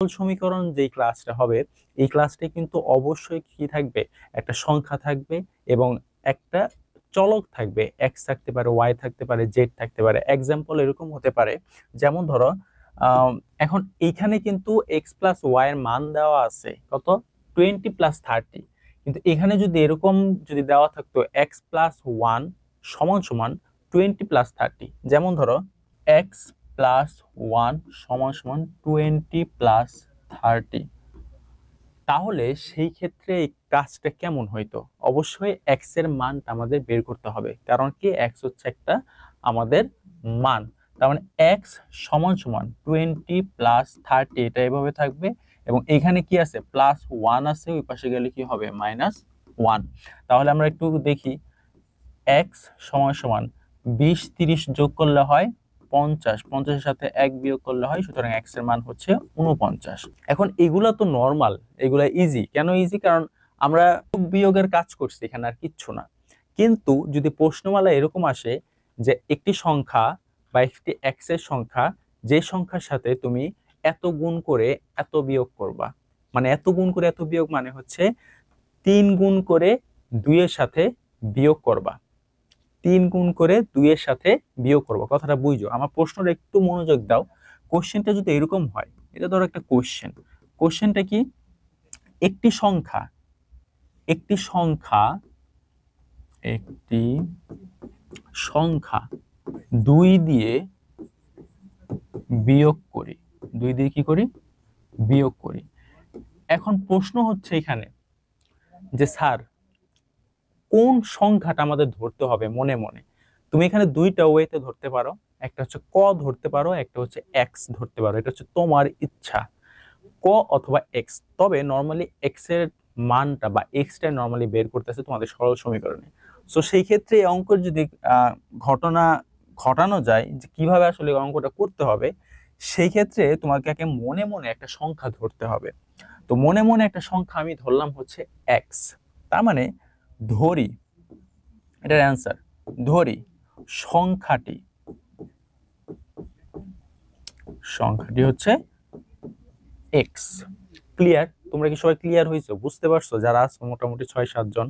সমীকরণ যে ক্লাসটা হবে এই ক্লাসটা কিন্তু অবশ্যই কি থাকবে, একটা সংখ্যা থাকবে এবং একটা চলক থাকবে, এক্স থাকতে পারে, ওয়াই থাকতে পারে, জেড থাকতে পারে। এক্সাম্পল এরকম হতে পারে, যেমন ধরো এখন এইখানে কিন্তু এক্স প্লাস ওয়াই এর মান দেওয়া আছে কত, 20 + 30, কিন্তু এখানে যদি এরকম যদি দেওয়া থাকতো এক্স প্লাস ওয়ান সমান সমান 20 + 30, যেমন ধরো এক্স প্লাস ওয়ান সমান সমান 20 + 30, তাহলে সেই ক্ষেত্রে এই কাজটা কেমন হইতো? অবশ্যই এক্স এর মানটা আমাদের বের করতে হবে, কারণ কি এক্স হচ্ছে একটা আমাদের মান। তার মানে এক্স সমান সমান 20 + 30, এটা এভাবে থাকবে এবং এখানে কি আছে, প্লাস ওয়ান আছে, ওই পাশে গেলে কি হবে, -1। তাহলে আমরা একটু দেখি, এক্স সমান সমান 20 30 যোগ করলে হয় 50, 50 এর সাথে 1 বিয়োগ করলে হয়, সুতরাং এক্স এর মান হচ্ছে 49। এখন এগুলা তো নরমাল, এগুলা ইজি। কেন ইজি? কারণ আমরা যোগ বিয়োগের কাজ করছি, এখানে আর কিচ্ছু না। কিন্তু যদি প্রশ্নমালা এরকম আসে যে একটি সংখ্যা বা একটি এক্স এর সংখ্যা, যে সংখ্যার সাথে তুমি এত গুণ করে এত বিয়োগ করবা, মানে এত গুণ করে এত বিয়োগ মানে হচ্ছে 3 গুণ করে 2 এর সাথে বিয়োগ করবা, 3 গুণ করে 2 এর সাথে বিয়োগ করব। কথাটা বুঝো, আমার প্রশ্নটা একটু মনোযোগ দাও। কোশ্চেনটা যদি এরকম হয়, এটা ধরো একটা কোশ্চেন, কোশ্চেনটা কি, একটি সংখ্যা একটি সংখ্যা একটি সংখ্যা 2 দিয়ে বিয়োগ করি, 2 দিয়ে কি করি, বিয়োগ করি। এখন প্রশ্ন হচ্ছে এখানে যে স্যার কোন সংখ্যাটা আমাদের ধরতে হবে মনে মনে। তুমি এখানে দুইটা ওয়েতে ধরতে পারো, একটা হচ্ছে ক ধরতে পারো, একটা হচ্ছে এক্স ধরতে পারো, এটা হচ্ছে তোমার ইচ্ছা, ক অথবা এক্স। তবে নর্মালি এক্স এর মানটা বা এক্সটা নর্মালি বের করতেছে তোমাদের সরল সমীকরণে। সো সেই ক্ষেত্রে এই অঙ্কের যদি ঘটনা ঘটানো যায় যে কিভাবে আসলে অঙ্কটা করতে হবে, সেই ক্ষেত্রে তোমাকে আগে মনে মনে একটা সংখ্যা ধরতে হবে। তো মনে মনে একটা সংখ্যা আমি ধরলাম হচ্ছে এক্স, তার মানে ধরি, এটার অ্যান্সার, ধরি সংখ্যাটি সংখ্যাটি হচ্ছে এক্স। ক্লিয়ার? তোমরা কি সবাই ক্লিয়ার হয়েছো, বুঝতে পারছো? যারা আছো মোটামুটি 6-7 জন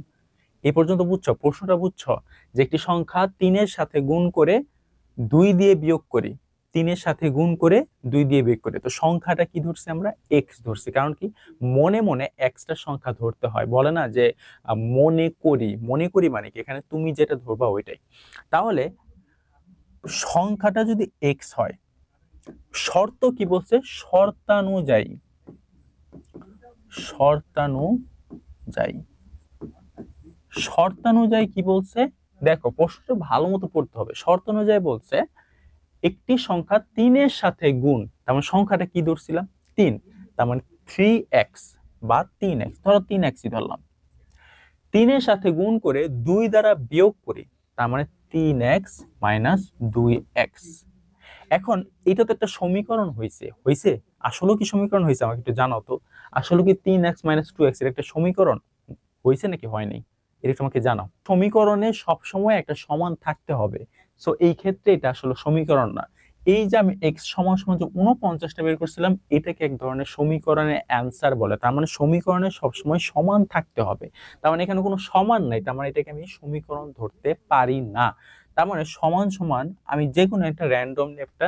এই পর্যন্ত বুঝছো, প্রশ্নটা বুঝছো যে একটি সংখ্যা 3 এর সাথে গুণ করে 2 দিয়ে বিয়োগ করি, 3 এর সাথে গুণ করে 2 দিয়ে বিয়োগ করি। তো সংখ্যাটা কি ধরছি আমরা, এক্স ধরছি। কারণ কি, মনে মনে এক্সটা সংখ্যা ধরতে হয়। বলে না যে মনে করি, মনে করি মানে কি, এখানে তুমি যেটা ধরবা ওইটাই। তাহলে সংখ্যাটা যদি এক্স হয়, শর্ত কি বলছে, শর্তানুযায়ী, শর্তানুযায়ী, শর্তানুযায়ী কি বলছে দেখো, প্রশ্নটা ভালো মতো পড়তে হবে। শর্তানুযায়ী বলছে একটি সংখ্যা 3 এর সাথে গুণ, তার মানে সংখ্যাটা কি ধরছিলাম, 3, তার মানে 3x বা 3x, ধরো 3xই ধরলাম, 3 এর সাথে গুণ করে 2 দ্বারা বিয়োগ করি, তার মানে 3x - 2x। এখন এটা তো একটা সমীকরণ হয়েছে, হয়েছে আসলে কি সমীকরণ হয়েছে, আমাকে একটু জানাও তো। আসলে কি 3x - 2x এর একটা সমীকরণ হয়েছে নাকি হয় নাই, এটা তোমাকে জানাও। সমীকরণে সবসময় একটা সমান থাকতে হবে, সো এই ক্ষেত্রে এটা আসলে সমীকরণ না। এই যে আমি x সমান সমান যে 49টা বের করছিলাম, এটাকে এক ধরনের সমীকরণের অ্যান্সার বলে। তার মানে সমীকরণে সবসময় সমান থাকতে হবে, তার মানে এখানে কোনো সমান নাই, তার মানে এটাকে আমি সমীকরণ ধরতে পারি না। তার মানে সমান সমান আমি যে কোনো একটা র্যান্ডম একটা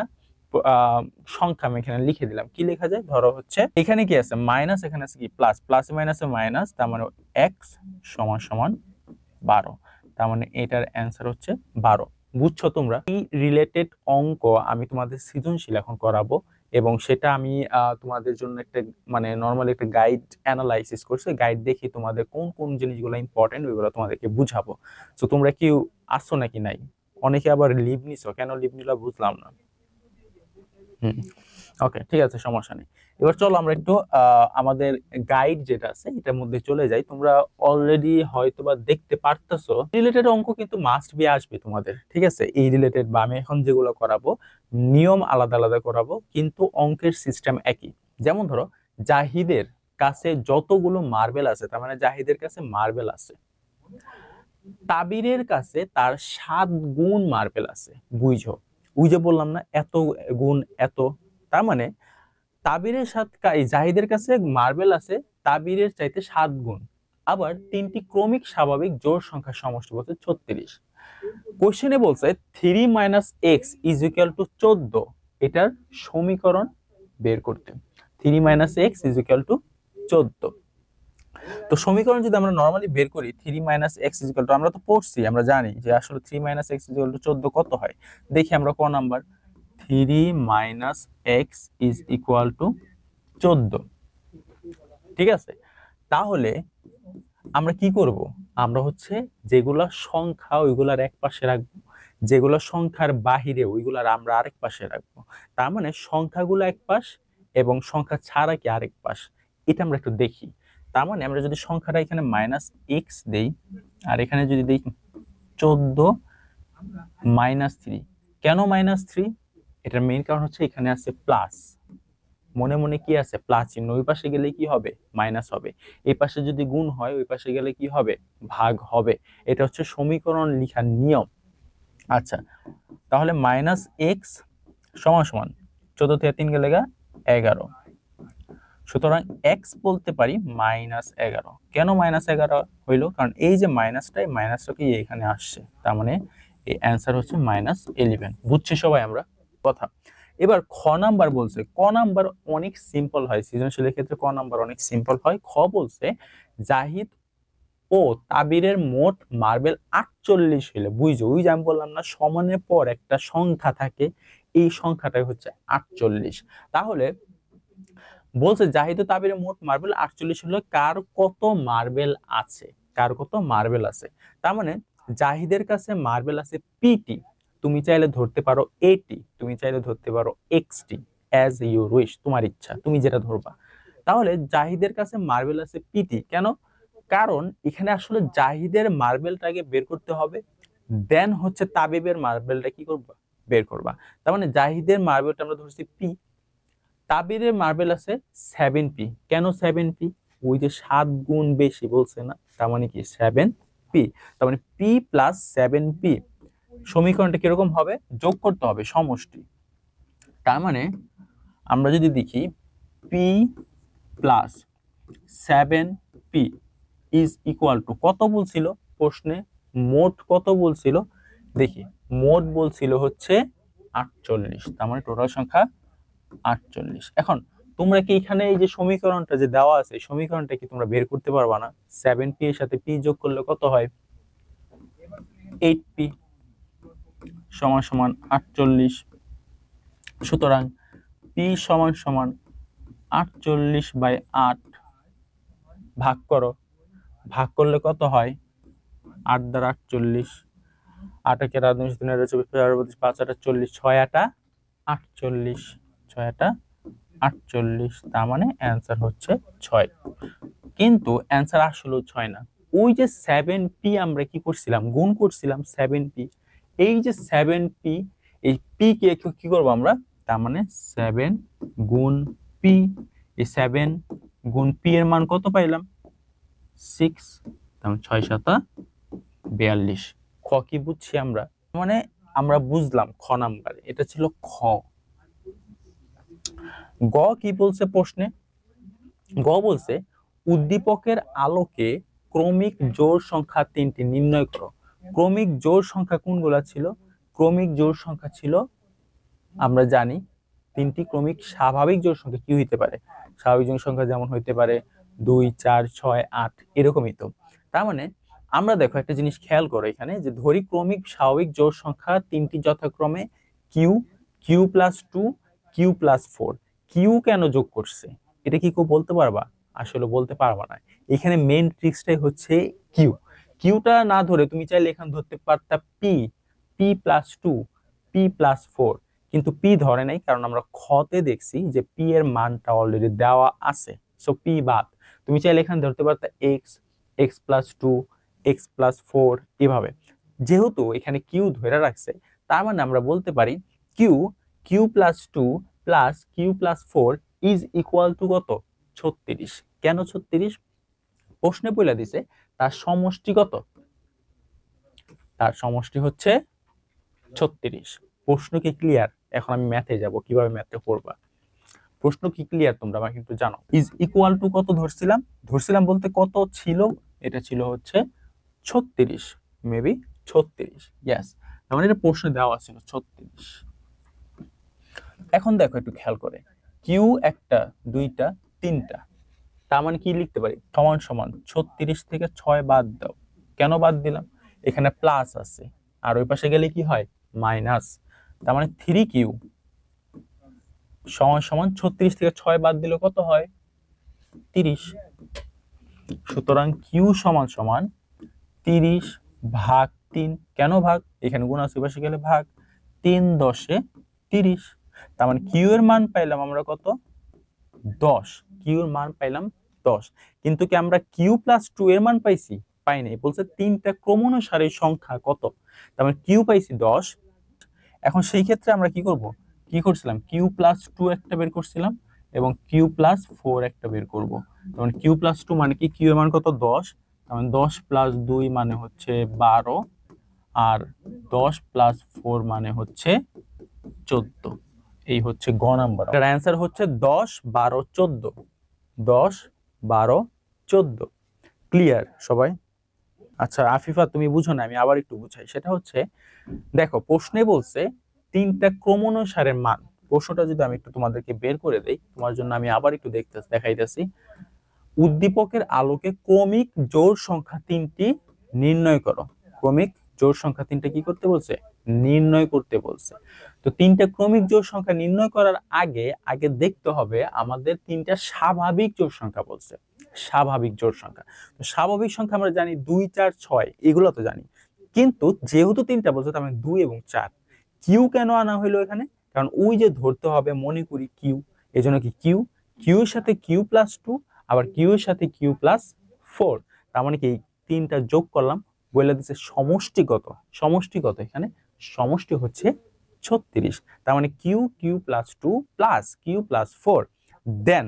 সংখ্যা আমি এখানে লিখে দিলাম। কি লেখা যায়, ধরো হচ্ছে এখানে কি আছে মাইনাস, এখানে আছে কি প্লাস, প্লাসে মাইনাসে মাইনাস, তার মানে এক্স সমান সমান 12, তার মানে এটার অ্যান্সার হচ্ছে 12। বুঝছো তোমরা? এই রিলেটেড অঙ্ক আমি তোমাদের সৃজনশীল এখন করাবো এবং সেটা আমি তোমাদের জন্য একটা মানে নর্মালি একটা গাইড অ্যানালাইসিস করছি, গাইড দেখি তোমাদের কোন কোন জিনিসগুলো ইম্পর্টেন্ট ওইগুলো তোমাদেরকে বুঝাবো। তো তোমরা কি আসছো নাকি নাই? অনেকে আবার লিভ নিছো, কেন লিভ নিলা বুঝলাম না। ওকে, ঠিক আছে, সমস্যা নেই। এবার চলো আমরা একটু আমাদের গাইড যেটা আছে এটার মধ্যে চলে যাই। তোমরা অলরেডি হয়তোবা দেখতে পারতেছো রিলেটেড অঙ্ক কিন্তু মাস্ট বি আসবে তোমাদের, ঠিক আছে? এই রিলেটেড বা আমি এখন যেগুলো করাবো নিয়ম আলাদা আলাদা করাবো, কিন্তু অঙ্কের সিস্টেম একই। যেমন ধরো জাহিদের কাছে যতগুলো মার্বেল আছে, তার মানে জাহিদের কাছে মার্বেল আছে, তাবিরের কাছে তার 7 গুণ মার্বেল আছে। বুঝো, ওই যে বললাম না এত গুণ এত, তার মানে তাবিরের সাথে জাহিদের কাছে মার্বেল আছে তাবিরের চাইতে 7 গুণ, আবার 3টি ক্রমিক স্বাভাবিক জোড় সংখ্যার সমষ্টি বলছে 36। কোশ্চেনে বলছে 3 - x = 14, এটার সমীকরণ বের করতে। 3 - x = 14। তো সমীকরণ যদি আমরা নরমালি বের করি 3 - x = আমরা তো পড়ছি, আমরা জানি যে আসলে 3 - x = 14 কত হয়। দেখি আমরা ক নাম্বার। 3 - x = 14। ঠিক আছে, তাহলে আমরা কি করব, আমরা হচ্ছে যেগুলা সংখ্যা ওইগুলার এক পাশে রাখবো, যেগুলো সংখ্যার বাহিরে ওইগুলার আমরা আরেক পাশে রাখবো। তার মানে সংখ্যাগুলো এক পাশ এবং সংখ্যা ছাড়া কি আরেক পাশ, এটা আমরা একটু দেখি। তার মানে আমরা যদি সংখ্যাটা এখানে -x দেই আর এখানে যদি দেই 14 - 3, কেন -3? এটার মেইন কারণ হচ্ছে এখানে আছে প্লাস, মনে মনে কি আছে প্লাস চিহ্ন, ওই পাশে গেলে কি হবে মাইনাস হবে, এই পাশে যদি গুণ হয় ওই পাশে গেলে কি হবে ভাগ হবে। এটা হচ্ছে সমীকরণ লেখার নিয়ম। আচ্ছা, তাহলে -x = 14 থেকে 3 গেলে 11, সুতরাং x বলতে পারি -11। কেন -11 হইলো? কারণ এই যে মাইনাসটাকে এখানে আসছে, তার মানে এই অ্যান্সার হচ্ছে -11। বুঝছি সবাই আমরা কথা। এবার খ নাম্বার বলছে, ক নাম্বার অনেক সিম্পল হয়, সৃজনশীলের ক্ষেত্রে ক নাম্বার অনেক সিম্পল হয়। খ বলছে জাহিদ ও তাবিরের মোট মার্বেল 48 হইলে, বুঝছো ওই যে আমি বললাম না সমানের পর একটা সংখ্যা থাকে, এই সংখ্যাটাই হচ্ছে 48। তাহলে বলছে জাহিদ ও তাবিরের মোট মার্বেল 48 হলে কার কত মার্বেল আছে, কার কত মার্বেল আছে। তার মানে জাহিদের কাছে মার্বেল আছে পিটি, তুমি চাইলে ধরতে পারো এটি, তুমি চাইলে ধরতে পারো এক্সটি, অ্যাজ ইউ উইশ, তোমার ইচ্ছা, তুমি যেটা ধরবা। তাহলে জাহিদের কাছে মার্বেল আছে পিটি, কেন? কারণ এখানে আসলে জাহিদের মার্বেলটাকে বের করতে হবে, দেন হচ্ছে তাবিবের মার্বেলটা কি করবা বের করবা। তার মানে জাহিদের মার্বেলটা আমরা ধরছি পি, তাবিরের মার্বেল আছে 7p, কেন 7p? ওই যে 7 গুণ বেশি বলছে না, তার মানে কি 7p, তার মানে p + 7p। সমীকরণটা কিরকম হবে, যোগ করতে হবে সমষ্টি। তার মানে আমরা যদি দেখি p + 7p = কত বলছিল প্রশ্নে, মোট কত বলছিল, দেখি মোট বলছিল হচ্ছে 48, তার মানে টোটাল সংখ্যা 48। এখন তোমরা কি এখানে এই যে সমীকরণটা যে দেওয়া আছে সমীকরণটা কি তোমরা বের করতে পারবা না? 7p এর সাথে p যোগ করলে কত হয়? 8p = 48। সুতরাং p = 48/8, ভাগ করো, ভাগ করলে কত হয়? 8 দ্বারা 48, 8 একে 19 3 24 5 8 40, 6 8 48, 6 8 48, তার মানে অ্যান্সার হচ্ছে 6। কিন্তু অ্যান্সার আসলে 6 না, ওই যে 7p আমরা কি করছিলাম গুণ করছিলাম 7p, এই যে 7p, এই p কে কি করব আমরা, তার মানে 7 গুণ p, এই 7 গুণ p এর মান কত পাইলাম 6, তার মানে 6 7 42। খ কি বুঝছি আমরা, মানে আমরা বুঝলাম খ নাম্বার, এটা ছিল খ। গ কি বলছে প্রশ্নে, গ বলছে উদ্দীপকের আলোকে ক্রমিক জোড় সংখ্যা 3টি নির্ণয় করো। ক্রমিক জোড় সংখ্যা কোনগুলা ছিল? ক্রমিক জোড় সংখ্যা ছিল আমরা জানি 3টি ক্রমিক স্বাভাবিক জোড় সংখ্যা কি হইতে পারে, স্বাভাবিক জোড় সংখ্যা যেমন হইতে পারে 2 4 6 8, এরকমই তো। তার মানে আমরা দেখো একটা জিনিস খেয়াল করো এখানে, যে ধরি ক্রমিক স্বাভাবিক জোড় সংখ্যা 3টি যথাক্রমে কিউ, কিউ + 2, কিউ + 4। কিউ কেন যোগ করছে এটা কি কেউ বলতে পারবা? আসলে বলতে পারবা না। এখানে মেইন ট্রিক্সটাই হচ্ছে কিউ। কিউটা না ধরে তুমি চাইলে এখানে ধরতে পারতা পি, পি + 2, পি + 4, কিন্তু পি ধরে নাই, কারণ আমরা খতে দেখছি যে পি এর মানটা অলরেডি দেওয়া আছে, সো পি বাদ। তুমি চাইলে এখানে ধরতে পারতা এক্স, এক্স + 2, এক্স + 4, এভাবে। যেহেতু এখানে কিউ ধরে রাখছে, তার মানে আমরা বলতে পারি কিউ, কিউ + 2 + কিউ + 4 = কত? 36। কেন 36? প্রশ্নে বলে দিছে তার সমষ্টি কত, তার সমষ্টি হচ্ছে 36। প্রশ্ন কি ক্লিয়ার? এখন আমি ম্যাথে যাব, কিভাবে ম্যাথটা করবা। প্রশ্ন কি ক্লিয়ার? তোমরা আমাকে একটু জানো। ইজ ইকুয়াল টু কত ধরছিলাম বলতে কত ছিল? এটা ছিল হচ্ছে 36, মেবি 36। ইয়েস, তার মানে এটা প্রশ্নে দেওয়া ছিল 36। এখন দেখো একটু খেয়াল করে, কিউ একটা, দুইটা, তিনটা, তার মানে কি লিখতে পারি? সমান সমান 36 থেকে 6 বাদ দাও। কেন বাদ দিলাম? এখানে প্লাস আছে, আর ওই পাশে গেলে কি হয়? মাইনাস। তার মানে 3Q সমান সমান 36 থেকে 6 বাদ দিলে কত হয়? 30। সুতরাং কিউ সমান সমান 30 ভাগ 3। কেন ভাগ? এখানে গুণ আছে, পাশে গেলে ভাগ। 3 10 30। তার মানে কিউ এর মান পাইলাম আমরা কত? 10। কিউ এর মান পাইলাম 10। কিন্তু কি আমরা কিউ প্লাস 2 এর মান পাইছি? পাই নাই। বলছে তিনটা ক্রমানুসারে সংখ্যা কত, তার মানে কিউ পাইছি 10। এখন সেই ক্ষেত্রে আমরা কি করব? কি করছিলাম? কিউ প্লাস 2 একটা বের করছিলাম এবং কিউ প্লাস 4 একটা বের করব। তখন কিউ প্লাস 2 মানে কি? কিউ এর মান কত? 10। তখন 10 প্লাস 2 মানে হচ্ছে 12, আর 10 প্লাস 4 মানে হচ্ছে 14। এই হচ্ছে গ নাম্বার। এটার অ্যান্সার হচ্ছে 10 12 14। 10 12 14। ক্লিয়ার সবাই? আচ্ছা আফিফা, তুমি বুঝো না, আমি আবার একটু বুঝাই। সেটা হচ্ছে, দেখো প্রশ্নে বলছে তিনটা ক্রমানুসারের মান। প্রশ্নটা যদি আমি একটু তোমাদেরকে বের করে দেই, তোমার জন্য আমি আবার একটু দেখাইতেছি। উদ্দীপকের আলোকে ক্রমিক জোড় সংখ্যা তিনটি নির্ণয় করো। ক্রমিক জোড় সংখ্যা তিনটা কি করতে বলছে? নির্ণয় করতে বলছে। তো তিনটা ক্রমিক জোড় সংখ্যা নির্ণয় করার আগে আগে দেখতে হবে আমাদের তিনটা স্বাভাবিক জোড় সংখ্যা বলছে। স্বাভাবিক জোড় সংখ্যা, তো স্বাভাবিক সংখ্যা আমরা জানি 2 4 6, এগুলো তো জানি। কিন্তু যেহেতু তিনটা বলছে, তার মানে 2 এবং 4। কিউ কেন আনা হইলো এখানে? কারণ ওই যে ধরতে হবে, মনে করি কিউ, এজন্য কি কিউ, কিউ এর সাথে কিউ প্লাস 2, আবার কিউ এর সাথে কিউ প্লাস 4। তার মানে কি তিনটা যোগ করলাম, বলে দিচ্ছে সমষ্টিগত। সমষ্টিগত এখানে সমষ্টি হচ্ছে 36। তার মানে Q Q plus 2 plus Q plus 4। Then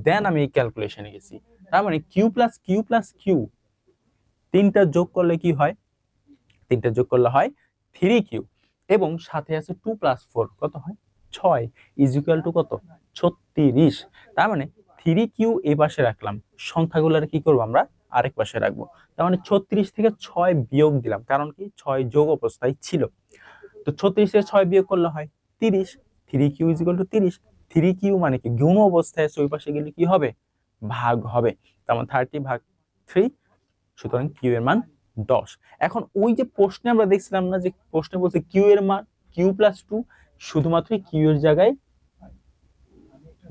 then আমি এই ক্যালকুলেশনে গেছি। তার মানে Q plus Q plus Q, তিনটা যোগ করলে কি হয়? তিনটা যোগ করলে হয় 3Q, এবং সাথে আছে 2 প্লাস 4, কত হয়? 6, ইজ ইকুয়াল টু কত? 36। তার মানে 3Q এই পাশে রাখলাম, সংখ্যাগুলোর কি করব আমরা? আরেক পাশে রাখবো। তার মানে 36 থেকে 6 বিয়োগ দিলাম, কারণ কি 6 যোগ অবস্থায় ছিল। তো 36 থেকে 6 বিয়োগ করলে হয় 30। 3Q is equal to 30। 3Q মানে কি গুণ অবস্থায় আছে, ওই পাশে গেলে কি হবে? ভাগ হবে। তার মানে 30 ভাগ 3। সুতরাং কিউ এর মান 10। এখন ওই যে প্রশ্নে আমরা দেখছিলাম না, যে প্রশ্নে বলছে কিউ এর মান কিউ প্লাস 2, শুধুমাত্র কিউ এর জায়গায়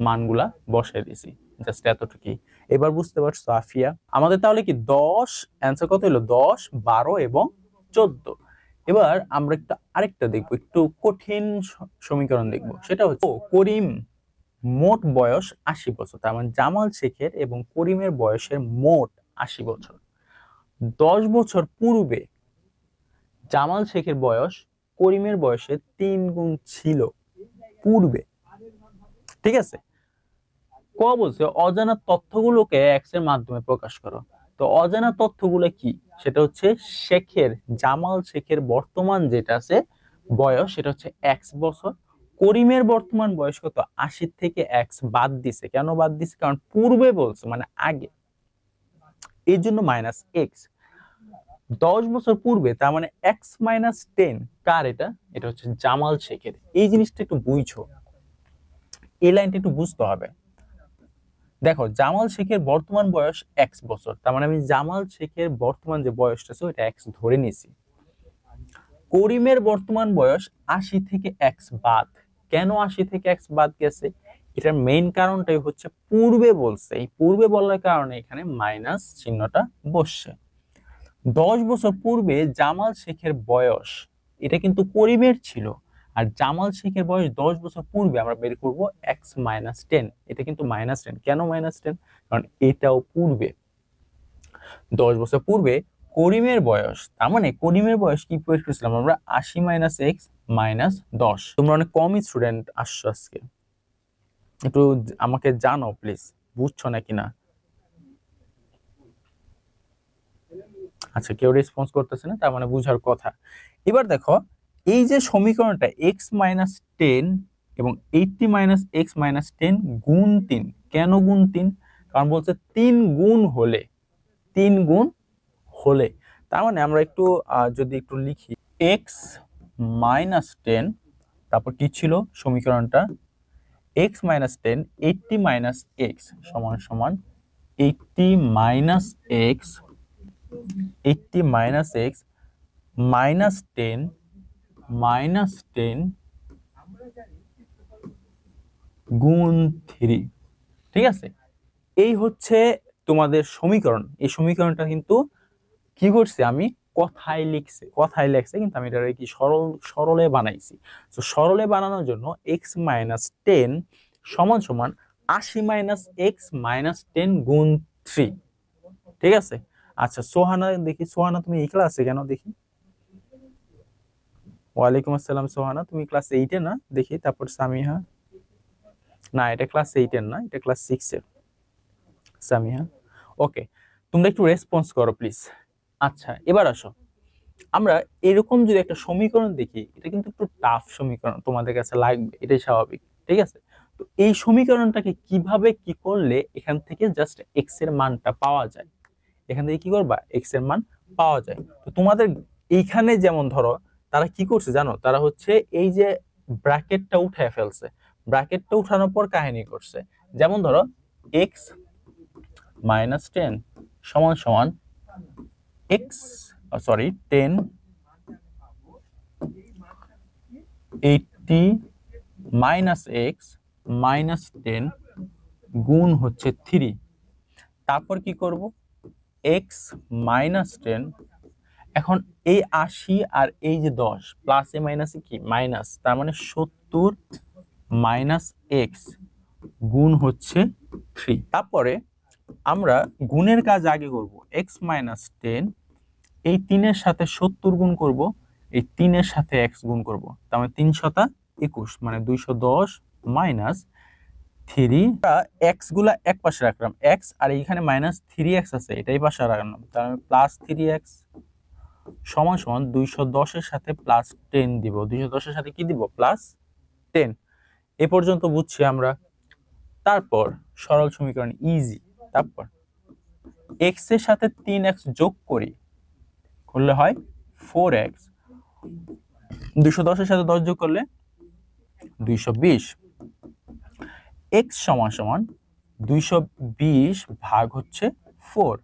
মানগুলা বসাই দিয়েছি, জাস্ট এতটুকুই। এবার বুঝতে পারছো আফিয়া? আমাদের তাহলে কি 10 অ্যান্সার কত হলো? 10 12 এবং 14। এবার আমরা একটু আরেকটা দেখবো, একটু কঠিন সমীকরণ দেখবো। সেটা হচ্ছে করিম মোট বয়স 80 বছর। তার মানে জামাল শেখের এবং করিমের বয়সের মোট 80 বছর। 10 বছর পূর্বে জামাল শেখের বয়স করিমের বয়সের 3 গুণ ছিল পূর্বে। ঠিক আছে? ক বলছে অজানা তথ্যগুলোকে এক্স এর মাধ্যমে প্রকাশ করো। তো অজানা তথ্যগুলো কি? সেটা হচ্ছে শেখের, জামাল শেখের বর্তমান যেটা আছে বয়স, সেটা হচ্ছে এক্স বছর। করিমের বর্তমান বয়স কত? 80 থেকে এক্স বাদ দিছে। কেন বাদ দিছে? কারণ পূর্বে বলছে, মানে আগে, এর জন্য মাইনাস এক্স। 10 বছর পূর্বে, তার মানে এক্স মাইনাস 10 কার? এটা এটা হচ্ছে জামাল শেখের। এই জিনিসটা একটু বুঝছো, এই লাইনটা একটু বুঝতে হবে। দেখো জামাল শেখের বর্তমান বয়স এক্স বছর, তার মানে আমি জামাল শেখের বর্তমান যে বয়সটা আছে ওটা এক্স ধরে নিয়েছি। করিমের বর্তমান বয়স 80 থেকে এক্স বাদ। কেন 80 থেকে এক্স বাদ গেছে? এটার মেইন কারণটাই হচ্ছে পূর্বে বলছে, এই পূর্বে বলার কারণে এখানে মাইনাস চিহ্নটা বসছে। 10 বছর পূর্বে জামাল শেখের বয়স, এটা কিন্তু করিমের ছিল, আর জামাল শেখের বয়স 10 বছর পূর্বে আমরা বের করব এক্স মাইনাস 10। এটা কিন্তু মাইনাস 10। কেন মাইনাস 10? কারণ এটাও পূর্বে। 10 বছর পূর্বে করিমের বয়স, তার মানে করিমের বয়স কি বের করেছিলাম আমরা? 80 মাইনাস এক্স মাইনাস 10। তোমরা অনেক কমই স্টুডেন্ট আসছো আজকে, একটু আমাকে জানাও প্লিজ, বুঝছো নাকি না? আচ্ছা, কেউ রেসপন্স করতেছে না, তার মানে বুঝার কথা। এবার দেখো এই যে সমীকরণটা এক্স মাইনাস 10 এবং 80 মাইনাস এক্স মাইনাস 10 গুণ 3। কেন গুণ 3? কারণ বলছে 3 গুণ হলে, 3 গুণ হলে, তার মানে আমরা একটু যদি একটু লিখি এক্স মাইনাস 10, তারপর কি ছিল সমীকরণটা, এক্স মাইনাস 10, 80 মাইনাস এক্স সমান সমান 80 minus x, 80 minus x minus 10 minus 10 গুণ 3। ঠিক আছে, এই হচ্ছে তোমাদের সমীকরণ। এই সমীকরণটা কিন্তু কি করছে, আমি কথায় লেখছে কিন্তু আমি এটা কি সরলে বানাইছি। তো সরলে বানানোর জন্য এক্স মাইনাস 10 সমান সমান 80 মাইনাস এক্স মাইনাস 10 গুণ 3। ঠিক আছে, আচ্ছা সোহানা, দেখি সোহানা তুমি এই ক্লাসে কেন, দেখি। ওয়ালাইকুম আসসালাম সোহানা, তুমি ক্লাস 8 এ না? দেখি। তারপর সামিহা, না এটা ক্লাস 8 এর না, এটা ক্লাস 6 এর। সামিহা, ওকে, তোমরা একটু রেসপন্স করো প্লিজ। আচ্ছা এবার আসো, আমরা এরকম যদি একটা সমীকরণ দেখি, এটা কিন্তু একটু টাফ সমীকরণ তোমাদের কাছে লাগবে, এটাই স্বাভাবিক। ঠিক আছে, তো এই সমীকরণটাকে কিভাবে কি করলে এখান থেকে জাস্ট এক্স এর মানটা পাওয়া যায়, এখান থেকে কি করবা, এক্স এর মান পাওয়া যায়। তো তোমাদের এইখানে যেমন ধরো তারা কি করছে জানো, তারা হচ্ছে এই যে ব্র্যাকেটটা উঠায় ফেলছে, ব্র্যাকেটটা উঠানোর পর কাহিনী করছে। যেমন ধরো এক্স মাইনাস 10 সমান সমান x, sorry 10 80 minus x minus 10 গুণ হচ্ছে 3। তারপর কি করব, এক্স মাইনাস 10, এখন এই 80 আর এই যে 10 প্লাস এ মাইনাসে কি মাইনাস, তার মানে 70 মাইনাস এক্স গুণ হচ্ছে 3। তারপরে আমরা গুণের কাজ আগে করব, এক্স মাইনাস 10 এই 3 এর সাথে 70 গুণ করব, এই 3 এর সাথে এক্স গুণ করব, তার মানে 3 শতা 21, মানে 210 মাইনাস 3। এক্স গুলা এক পাশে রাখলাম, এক্স, আর এইখানে মাইনাস 3x আছে, এটাই পাশে রাখলাম, তার মানে প্লাস 3x সমান সমান 210 এর সাথে প্লাস 10 দিব, 210 এর সাথে কি দিব, প্লাস 10। এ পর্যন্ত বুঝছি আমরা। তারপর সরল সমীকরণ ইজি, তারপর x এর সাথে 3x যোগ করি, করলে হয় 4x, 210 এর সাথে 10 যোগ করলে 220, x সমান সমান 220 ভাগ হচ্ছে 4।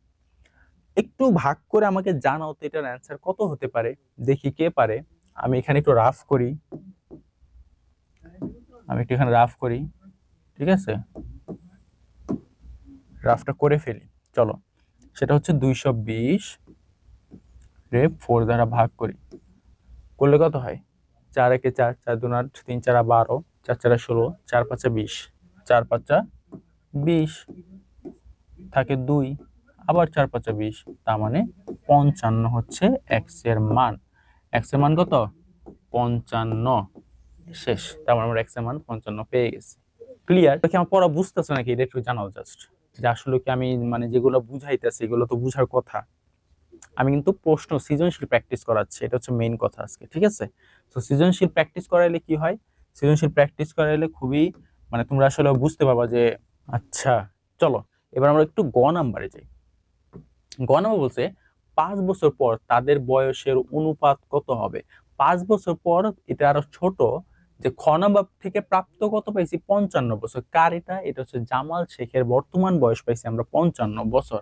একটু ভাগ করে আমাকে জানাও তো এটার অ্যান্সার কত হতে পারে, দেখি কে পারে। আমি এখানে একটু রাফ করি, ঠিক আছে, রাফটা করে ফেলি, চলো। সেটা হচ্ছে 220 রে 4 দ্বারা ভাগ করি, করলে কত হয়, 4 একে 4, 4 2 8, 3 4 12, 4 4 16, 4 5 20, 4 5 20 থাকে 2, আবার 4 5 20, তার মানে 55 হচ্ছে এক্স এর মান। এক্স এর মান কত, 55। শেষ, তার মানে আমরা এক্স এর মান 55 পেয়ে গেছি। ক্লিয়ার? কি আমার পড়া বুঝতেছ নাকি, এটা একটু জানাও জাস্ট, যে আসলে কি আমি মানে যেগুলো বুঝাইতেছি এগুলো তো বুঝার কথা। আমি কিন্তু প্রশ্ন সৃজনশীল প্র্যাকটিস করাচ্ছি, এটা হচ্ছে মেইন কথা আজকে। ঠিক আছে, তো সৃজনশীল প্র্যাকটিস করাইলে কি হয়, সৃজনশীল প্র্যাকটিস করাইলে খুবই মানে তোমরা আসলে বুঝতে পারবা যে আচ্ছা। চলো এবার আমরা একটু গ নাম্বারে যাই। গ নাম্বার বলছে 5 বছর পর তাদের বয়সের অনুপাত কত হবে। 5 বছর পর, এটা আরো ছোট, যে খ নাম্বার থেকে প্রাপ্ত কত পাইছি, 55 বছর। কার এটা, এটা হচ্ছে জামাল শেখের বর্তমান বয়স পাইছি আমরা 55 বছর।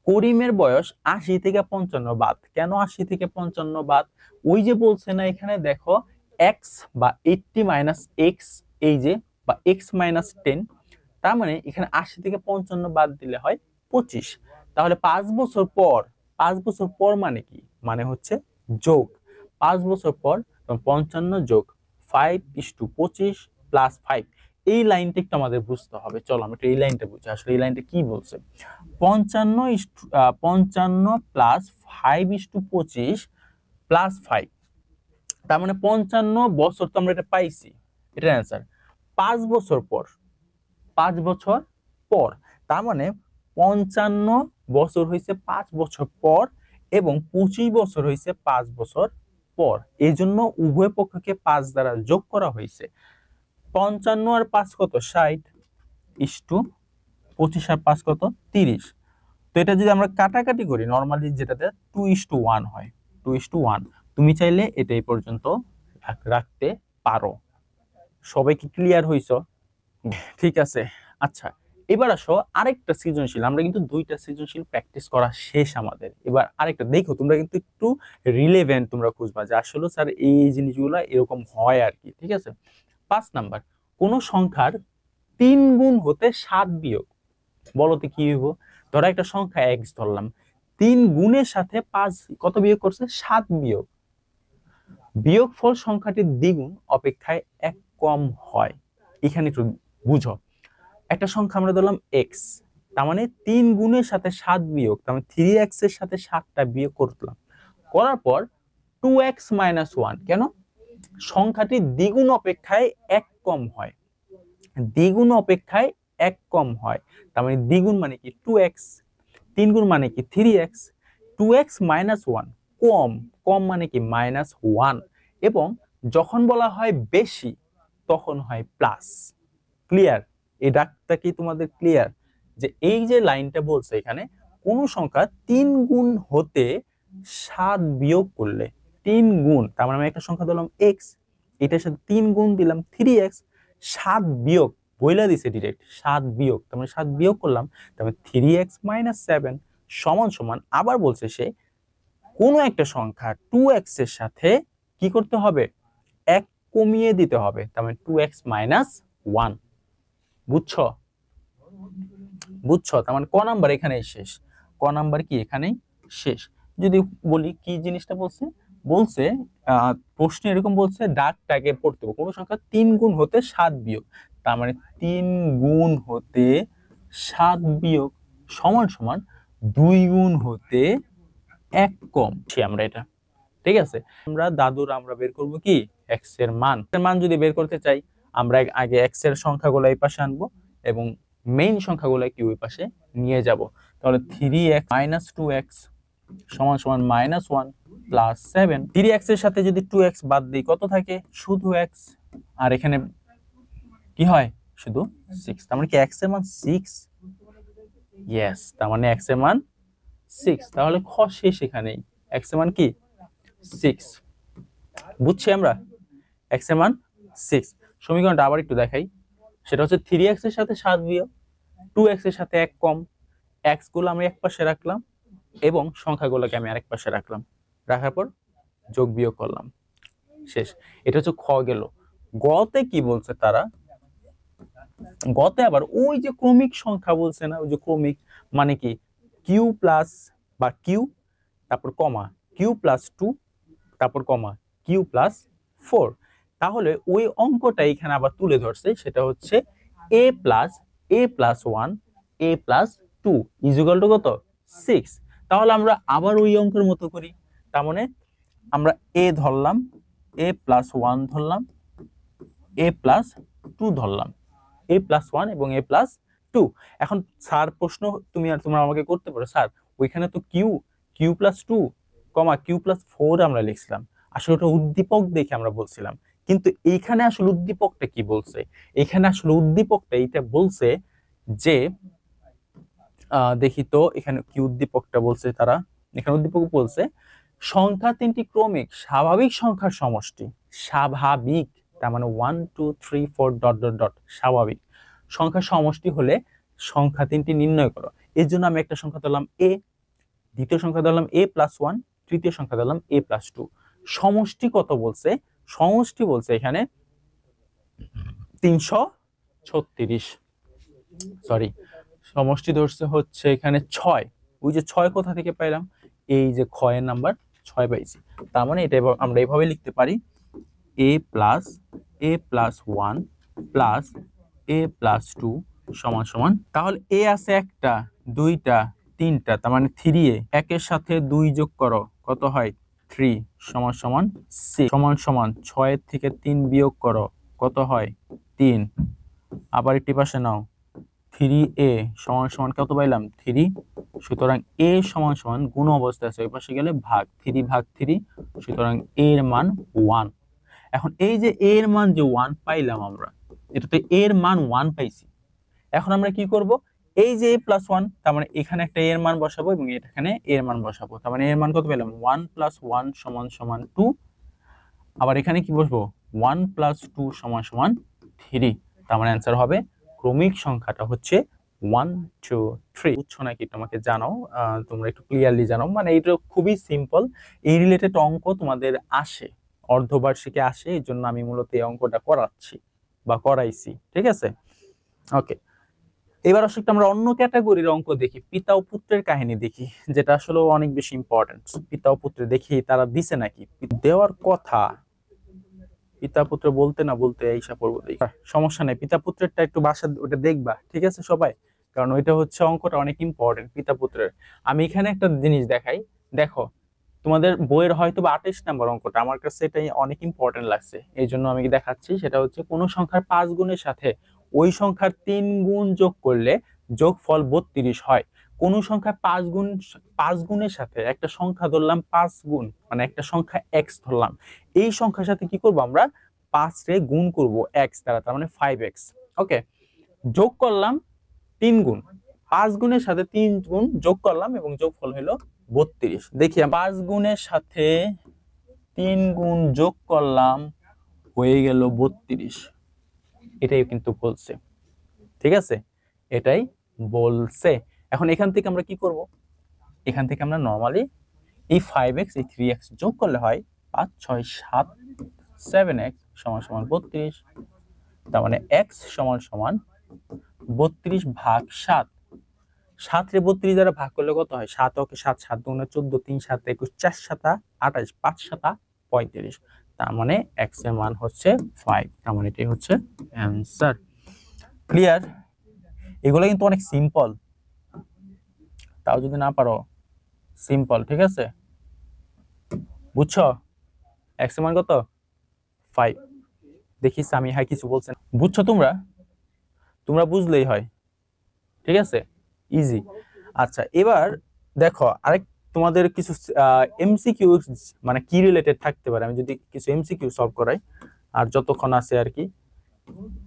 করিমের বয়স 80 থেকে 55 বাদ। কেন 80 থেকে 55 বাদ, ওই যে বলছে না এখানে দেখো এক্স বা 80 মাইনাস এক্স, এই যে বা এক্স মাইনাস 10, তার মানে এখানে 80 থেকে 55 বাদ দিলে হয় 25। তাহলে 5 বছর পর, 5 বছর পর মানে কি, মানে হচ্ছে যোগ। 5 বছর পর 55 যোগ 5:25 প্লাস 5, এই লাইনটা একটু আমাদের বুঝতে হবে। চলো আমরা একটু এই লাইনটা বুঝি, আসলে এই লাইনটা কি বলছে। 55 প্লাস 5:25 প্লাস 5, তার মানে 55 বছর তো আমরা এটা পাইছি, এটার অ্যান্সার। 5 বছর পর, 5 বছর পর, তার মানে 55 বছর হয়েছে 5 বছর পর, এবং 25 বছর হয়েছে 5 বছর পর। এই জন্য উভয় পক্ষকে 5 দ্বারা যোগ করা হয়েছে। 55 আর 5 কত 60 ইস্টু 25 আর 5 কত 30। তো এটা যদি আমরা কাটাকাটি করি নরমালি যেটাতে 2:1 হয়, 2:1। তুমি চাইলে এটা এই পর্যন্ত রাখতে পারো। সবাই কি ক্লিয়ার হইছো? ঠিক আছে। আচ্ছা, এবার আসো আরেকটা সৃজনশীল। আমরা কিন্তু দুইটা সৃজনশীল প্র্যাকটিস করা শেষ আমাদের। এবার আরেকটা দেখো, তোমরা কিন্তু একটু রিলেভেন্ট তোমরা খুঁজবা যে আসলে স্যার এই জিনিসগুলো এরকম হয় আর কি। ঠিক আছে। 5 নাম্বার, কোন সংখ্যার 3 গুণ হতে 7 বিয়োগ। বলতে কি হইব? ধরো একটা সংখ্যা x ধরলাম, 3 গুণের সাথে 5 কত বিয়োগ করছে 7 বিয়োগ। বিয়োগফল সংখ্যাটির দ্বিগুণ অপেক্ষায় 1 কম হয়। এখানে একটু বুঝো, একটা সংখ্যা আমরা ধরলাম x, তার মানে 3 গুণের সাথে 7 বিয়োগ, তার মানে 3x এর সাথে 7টা বিয়োগ করলাম, করার পর 2x - 1 কেন? সংখ্যাটি দ্বিগুণ অপেক্ষায় 1 কম হয়। দ্বিগুণ অপেক্ষায় 1 কম হয়, তার মানে দ্বিগুণ মানে কি 2x, 3 গুণ মানে কি 3x, 2x - 1 কম, কম মানে কি -1, এবং যখন বলা হয় বেশি তখন হয় প্লাস। ক্লিয়ার? এই ডাকটা কি তোমাদের ক্লিয়ার? যে এই যে লাইনটা বলছে এখানে কোন সংখ্যা 3 গুণ হতে 7 বিয়োগ করলে, 3 গুণ, তার মানে আমি একটা সংখ্যা দিলাম x, এটার সাথে 3 গুণ দিলাম 3x, 7 বিয়োগ বইলা দিছে ডিরেক্ট 7 বিয়োগ, তার মানে 7 বিয়োগ করলাম, তার মানে 3x - 7 সমান সমান, আবার বলছে সে কোন একটা সংখ্যা 2x এর সাথে কি করতে হবে 1 কমিয়ে দিতে হবে, তার মানে 2x - 1। বুঝছো? বুঝছো? তার মানে ক নাম্বার এখানেই শেষ। ক নাম্বার কি এখানেই শেষ। যদি বলি কি জিনিসটা বলছে, বলছে প্রশ্ন এরকম বলছে ডাকটাকে পড়তে হবে কোন সংখ্যা 3 গুণ হতে 7 বিয়োগ, তার মানে 3 গুণ হতে 7 বিয়োগ সমান সমান 2 গুণ হতে 1 কম। আমরা এটা ঠিক আছে। আমরা দাদুর আমরা বের করব কি x এর মান। এর মান যদি বের করতে চাই আমরা আগে x এর সংখ্যাগুলো এই পাশে আনবো এবং মেইন সংখ্যাগুলো কি ওই পাশে নিয়ে যাব। তাহলে 3x - 2x সমান সমান -1 প্লাস 7। 3x এর সাথে যদি 2x বাদ দিই কত থাকে? শুধু x, আর এখানে কি হয় শুধু 6, তার মানে কি x এর মান 6? ইয়েস, তার মানে x এর মান 6। তাহলে খ শেষ এখানেই, x এর মান কি 6। বুঝছি আমরা x এর মান 6। সমীকরণটা আবার একটু দেখাই, সেটা হচ্ছে 3x এর সাথে 7 বিয়োগ, 2x এর সাথে 1 কম, x গুলো আমি এক পাশে রাখলাম এবং সংখ্যাগুলোকে আমি আরেক পাশে রাখলাম, রাখার পর যোগ বিয়োগ করলাম, শেষ। এটা হচ্ছে খ গেল। গতে কি বলছে তারা? গতে আবার ওই যে ক্রমিক সংখ্যা বলছে না, ওই যে ক্রমিক মানে কি কিউ প্লাস বা কিউ, তারপর কমা কিউ প্লাস 2, তারপর কমা কিউ প্লাস 4। তাহলে ওই অঙ্কটা এখানে আবার তুলে ধরছে, সেটা হচ্ছে a plus 1 a plus 2 equal to কত 6। তাহলে আমরা আবার ওই অঙ্কের মতো করি, তার মানে আমরা a ধরলাম, a প্লাস 1 ধরলাম, a প্লাস 2 ধরলাম, a প্লাস 1 এবং a প্লাস 2। এখন স্যার প্রশ্ন তুমি আর তোমরা আমাকে করতে পারো, স্যার ওইখানে তো কিউ প্লাস 2 কমা কিউ প্লাস 4 আমরা লিখছিলাম, আসলে ওটা উদ্দীপক দেখে আমরা বলছিলাম, কিন্তু এইখানে আসলে উদ্দীপকটা কি বলছে? এখানে আসলে উদ্দীপকটা এইটা বলছে যে দেখি তো এখানে কি উদ্দীপকটা বলছে তারা। এখানে উদ্দীপক বলছে সংখ্যা তিনটি ক্রমিক স্বাভাবিক সংখ্যার সমষ্টি। স্বাভাবিক তার মানে 1 2 3 4 ডট ডট ডট স্বাভাবিক সংখ্যার সমষ্টি হলে সংখ্যা তিনটি নির্ণয় করো। এর জন্য আমি একটা সংখ্যা ধরলাম a, দ্বিতীয় সংখ্যা ধরলাম a প্লাস 1, তৃতীয় সংখ্যা ধরলাম a প্লাস 2। সমষ্টি কত বলছে? সমষ্টি বলছে এখানে 336, সরি সমষ্টি ধরছে হচ্ছে এখানে 6। ওই যে 6 কোথা থেকে পাইলাম? এই যে খ এর নাম্বার 6 পাইছি। তার মানে এটা আমরা এইভাবে লিখতে পারি a plus 1 plus a plus 2 সমান সমান, তাহলে a আছে একটা, দুইটা, তিনটা, তার মানে 3a, একের সাথে 2 যোগ করো কত হয় 3 সমান সমান 6 সমান সমান 6 এর থেকে 3 বিয়োগ করো কত হয় 3, আবার একটি পাশে নাও 3a সমান সমান কত পাইলাম 3। সুতরাং a সমান সমান গুণ অবস্থায় আছে, ওই পাশে গেলে ভাগ 3 ভাগ 3, সুতরাং a এর মান 1। এখন এই যে a এর মান যে 1 পাইলাম আমরা, এটাতে এর মান 1 পাইছি। এখন আমরা কি করব, এই যে a + 1, তার মানে এখানে একটা এর মান বসাবো এবং এখানে এর মান বসাবো। তার মানে এর মান কত পেলাম, 1 + 1 = 2। আবার এখানে কি বসবো, 1 + 2 = 3। তার মানে অ্যান্সার হবে ক্রমিক সংখ্যাটা হচ্ছে 1 2 3। বুঝছো নাকি তোমাকে জানাও, তোমরা একটু ক্লিয়ারলি জানাও। মানে এটা খুবই সিম্পল, এই রিলেটেড অঙ্ক তোমাদের আসে, অর্ধবার্ষিকে আসে, এই জন্য আমি মূলত এই অঙ্কটা করাচ্ছি বা করাইছি। ঠিক আছে, ওকে। এবার আসলে আমরা অন্য ক্যাটাগরির অঙ্ক দেখি, পিতা ও পুত্রের কাহিনী দেখি, যেটা আসলে অনেক বেশি ইম্পর্টেন্ট। পিতা ও পুত্র দেখি তারা দিছে নাকি, দেওয়ার কথা, পিতা পুত্র বলতে না বলতে এইসা পড়বো, সমস্যা নেই। পিতা পুত্রেরটা একটু বাসা ওটা দেখবা, ঠিক আছে সবাই, কারণ ওইটা হচ্ছে অঙ্কটা অনেক ইম্পর্টেন্ট পিতা পুত্রের। আমি এখানে একটা জিনিস দেখাই, দেখো তোমাদের বইয়ের হয়তো বা 28 নম্বর অঙ্কটা, আমার কাছে এটাই অনেক ইম্পর্টেন্ট লাগছে, এই জন্য আমি দেখাচ্ছি। সেটা হচ্ছে কোন সংখ্যার 5 গুণের সাথে ওই সংখ্যার 3 গুণ যোগ করলে যোগফল 32 হয়। কোন সংখ্যা 5 গুণের সাথে একটা সংখ্যা ধরলাম 5 গুণ, মানে একটা সংখ্যা x ধরলাম, এই সংখ্যার সাথে কি করব আমরা, 5 রে গুণ করব x দ্বারা, তার মানে 5x। ওকে, যোগ করলাম 3 গুণ, 5 গুণের সাথে 3 গুণ যোগ করলাম এবং যোগফল হলো 32। দেখি 5 গুণের সাথে 3 গুণ যোগ করলাম, হয়ে গেল 32। এটাই কিন্তু বলছে, ঠিক আছে, এটাই বলছে। এখন এখান থেকে আমরা কি করব, এখান থেকে আমরা নরমালি এই 5x এই 3x যোগ করলে হয় 5 6 7 7x = 32। তার মানে x = 32 ভাগ 7। 7 রে 32 দ্বারা ভাগ করলে কত হয়, 7 ওকে 7, 7 গুণে 14, 3 7 21, 4 7 28, 5 7 35। তার মানে x এর মান হচ্ছে 5। তার মানে এটাই হচ্ছে অ্যান্সার। ক্লিয়ার? এগুলো কিন্তু অনেক সিম্পল, তাও যদি না পারো সিম্পল, ঠিক আছে, বুঝছো? x এর মান কত, 5। দেখি সামি হাই কিছু বলছেন, বুঝছো তোমরা? তোমরা বুঝলেই হয়, ঠিক আছে, ইজি। আচ্ছা, এবার দেখো আরেক তোমাদের কিছু এমসিকিউ, মানে কি রিলেটেড থাকতে পারে, আমি যদি কিছু এমসিকিউ সলভ করাই আর যতক্ষণ আছে আর কি,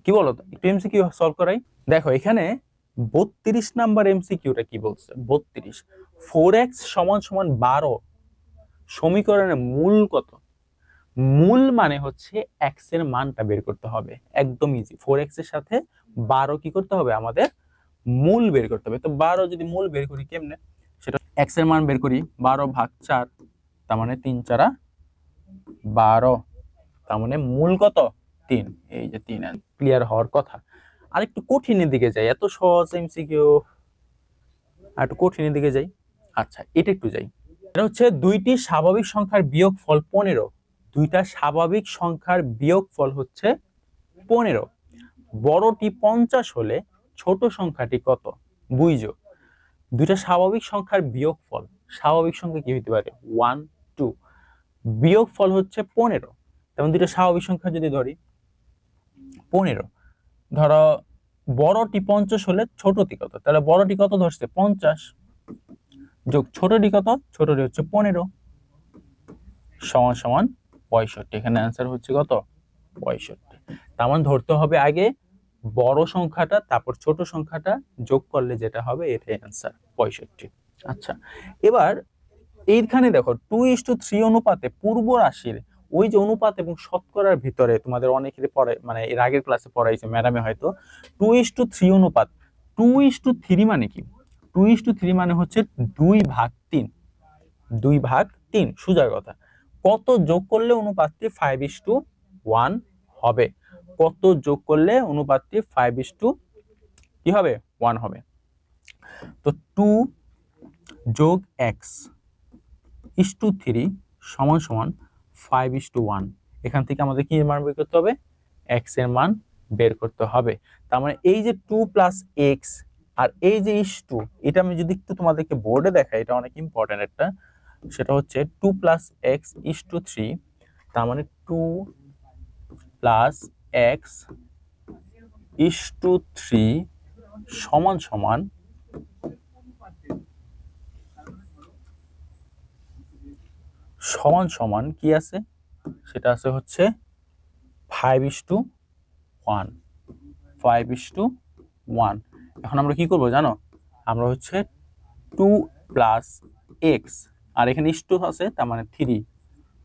কি বলো তো, একটু এমসিকিউ সলভ করাই। দেখো এখানে 32 নাম্বার এমসিকিউটা কি বলছে, 32 4x = 12 সমীকরণের মূল কত। মূল মানে হচ্ছে x এর মানটা বের করতে হবে, একদম ইজি। 4x এর সাথে 12 কি করতে হবে, আমাদের মূল বের করতে হবে। তো 12 যদি মূল বের করি কেমনে, সেটা x এর মান বের করি, 12 ভাগ 4, তার মানে 3 4 12, তার মানে মূল কত, 3। এই যে 3, ক্লিয়ার হওয়ার কথা। আর একটু কঠিনের দিকে যাই, এত সহজ এমসিকিউ, আর একটু কঠিনের দিকে যাই। আচ্ছা, এটা একটু যাই। এটা হচ্ছে দুইটি স্বাভাবিক সংখ্যার বিয়োগফল 15। দুইটা স্বাভাবিক সংখ্যার বিয়োগফল হচ্ছে 15। বড়টি 50 হলে ছোট সংখ্যাটি কত, বুঝো। দুইটা স্বাভাবিক সংখ্যার বিয়োগফল, স্বাভাবিক সংখ্যা কি হতে পারে, 1 2, বিয়োগফল হচ্ছে 15। তেমন দুইটা স্বাভাবিক সংখ্যা যদি ধরি 15, ধরো বড়টি 50 হলে ছোটটি কত, তাহলে বড়টি কত ধরছে 50 যোগ ছোটটি কত, ছোটটি হচ্ছে 15 = 65। এখানে অ্যান্সার হচ্ছে কত, 65। তার মানে ধরতে হবে আগে বড় সংখ্যাটা, তারপর ছোট সংখ্যাটা যোগ করলে যেটা হবে এটাই অ্যান্সার, 65। আচ্ছা, এবার এইখানে দেখো 2:3 অনুপাতে পূর্ব রাশির ওই যে অনুপাত এবং শতকরার ভিতরে তোমাদের অনেকেরই পড়ে, মানে এর আগের ক্লাসে পড়াইছে ম্যাডামে হয়তো। 2:3 অনুপাত, 2:3 মানে কি, 2:3 মানে হচ্ছে 2 ভাগ 3, 2 ভাগ 3, সোজা কথা। কত যোগ করলে অনুপাতটি 5:1 হবে, কত যোগ করলে অনুপাতটি 5 কি হবে, 1 হবে। তো 2 যোগ x = 3 = 5:1। এখান থেকে আমাদের কি মান বের করতে হবে, x এর মান বের করতে হবে। তার মানে এই যে 2 + x আর এই যে = এটা আমি যদি একটু তোমাদেরকে বোর্ডে দেখাই, এটা অনেক ইম্পর্টেন্ট একটা, সেটা হচ্ছে 2 + x = 3, তার মানে 2 + x = 3 সমান কি আছে, সেটা আছে হচ্ছে 5:1। 5:1। এখন আমরা কি করব জানো, আমরা হচ্ছে 2 প্লাস এক্স, আর এখানে ইস টু আছে, তার মানে 3